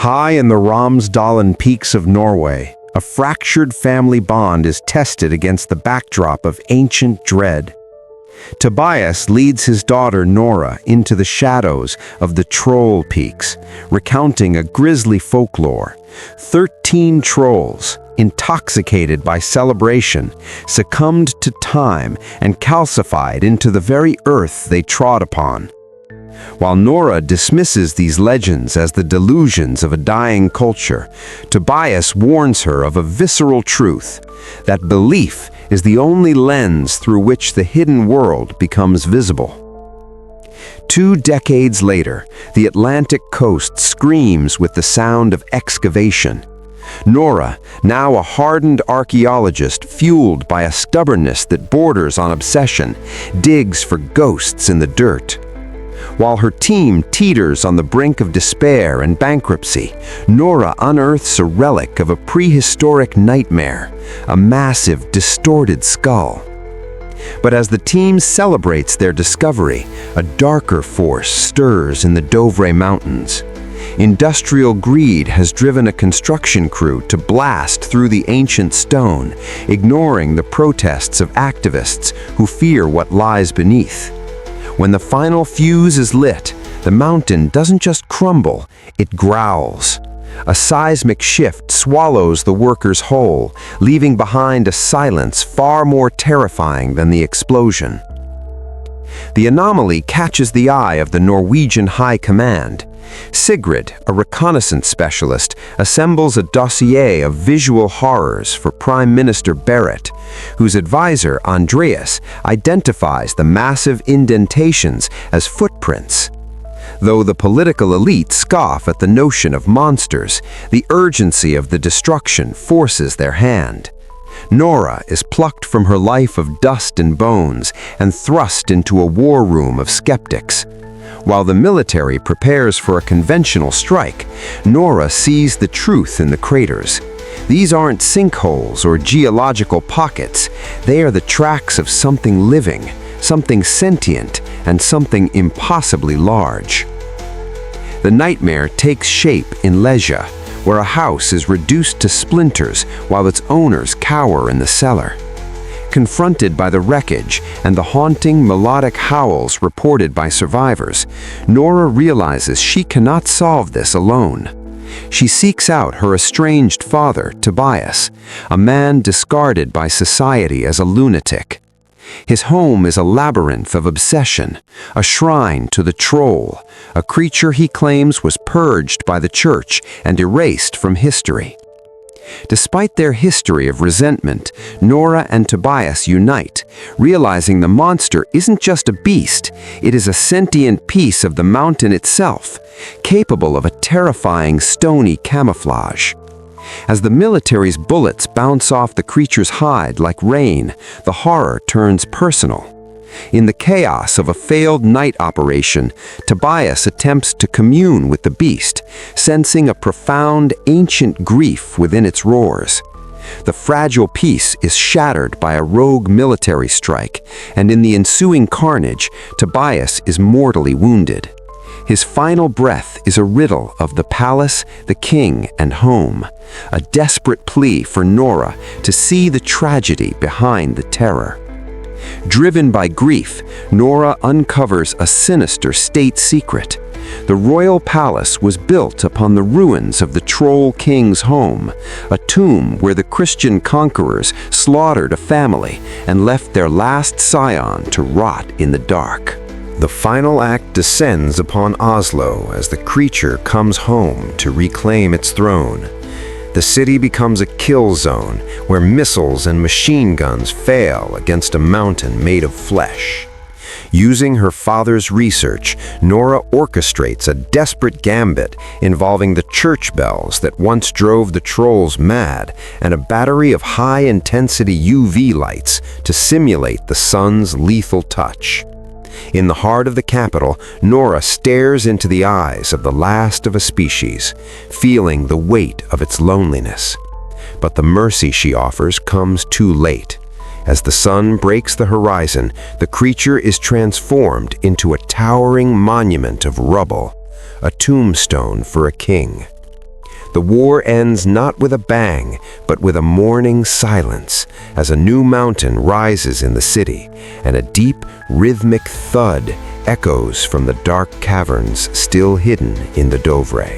High in the Ramsdalen peaks of Norway, a fractured family bond is tested against the backdrop of ancient dread. Tobias leads his daughter Nora into the shadows of the Troll Peaks, recounting a grisly folklore. 13 trolls, intoxicated by celebration, succumbed to time and calcified into the very earth they trod upon. While Nora dismisses these legends as the delusions of a dying culture, Tobias warns her of a visceral truth, that belief is the only lens through which the hidden world becomes visible. 2 decades later, the Atlantic coast screams with the sound of excavation. Nora, now a hardened archaeologist fueled by a stubbornness that borders on obsession, digs for ghosts in the dirt. While her team teeters on the brink of despair and bankruptcy, Nora unearths a relic of a prehistoric nightmare, a massive, distorted skull. But as the team celebrates their discovery, a darker force stirs in the Dovre Mountains. Industrial greed has driven a construction crew to blast through the ancient stone, ignoring the protests of activists who fear what lies beneath. When the final fuse is lit, the mountain doesn't just crumble, it growls. A seismic shift swallows the workers whole, leaving behind a silence far more terrifying than the explosion. The anomaly catches the eye of the Norwegian High Command. Sigrid, a reconnaissance specialist, assembles a dossier of visual horrors for Prime Minister Barrett, whose advisor, Andreas, identifies the massive indentations as footprints. Though the political elite scoff at the notion of monsters, the urgency of the destruction forces their hand. Nora is plucked from her life of dust and bones and thrust into a war room of skeptics. While the military prepares for a conventional strike, Nora sees the truth in the craters. These aren't sinkholes or geological pockets. They are the tracks of something living, something sentient, and something impossibly large. The nightmare takes shape in Leja, where a house is reduced to splinters while its owners cower in the cellar. Confronted by the wreckage and the haunting melodic howls reported by survivors, Nora realizes she cannot solve this alone. She seeks out her estranged father, Tobias, a man discarded by society as a lunatic. His home is a labyrinth of obsession, a shrine to the troll, a creature he claims was purged by the church and erased from history. Despite their history of resentment, Nora and Tobias unite, realizing the monster isn't just a beast, it is a sentient piece of the mountain itself, capable of a terrifying stony camouflage. As the military's bullets bounce off the creature's hide like rain, the horror turns personal. In the chaos of a failed night operation, Tobias attempts to commune with the beast, sensing a profound, ancient grief within its roars. The fragile peace is shattered by a rogue military strike, and in the ensuing carnage, Tobias is mortally wounded. His final breath is a riddle of the palace, the king, and home, a desperate plea for Nora to see the tragedy behind the terror. Driven by grief, Nora uncovers a sinister state secret. The royal palace was built upon the ruins of the Troll King's home, a tomb where the Christian conquerors slaughtered a family and left their last scion to rot in the dark. The final act descends upon Oslo as the creature comes home to reclaim its throne. The city becomes a kill zone where missiles and machine guns fail against a mountain made of flesh. Using her father's research, Nora orchestrates a desperate gambit involving the church bells that once drove the trolls mad and a battery of high-intensity UV lights to simulate the sun's lethal touch. In the heart of the capital, Nora stares into the eyes of the last of a species, feeling the weight of its loneliness. But the mercy she offers comes too late. As the sun breaks the horizon, the creature is transformed into a towering monument of rubble, a tombstone for a king. The war ends not with a bang, but with a mourning silence, as a new mountain rises in the city, and a deep, rhythmic thud echoes from the dark caverns still hidden in the Dovre.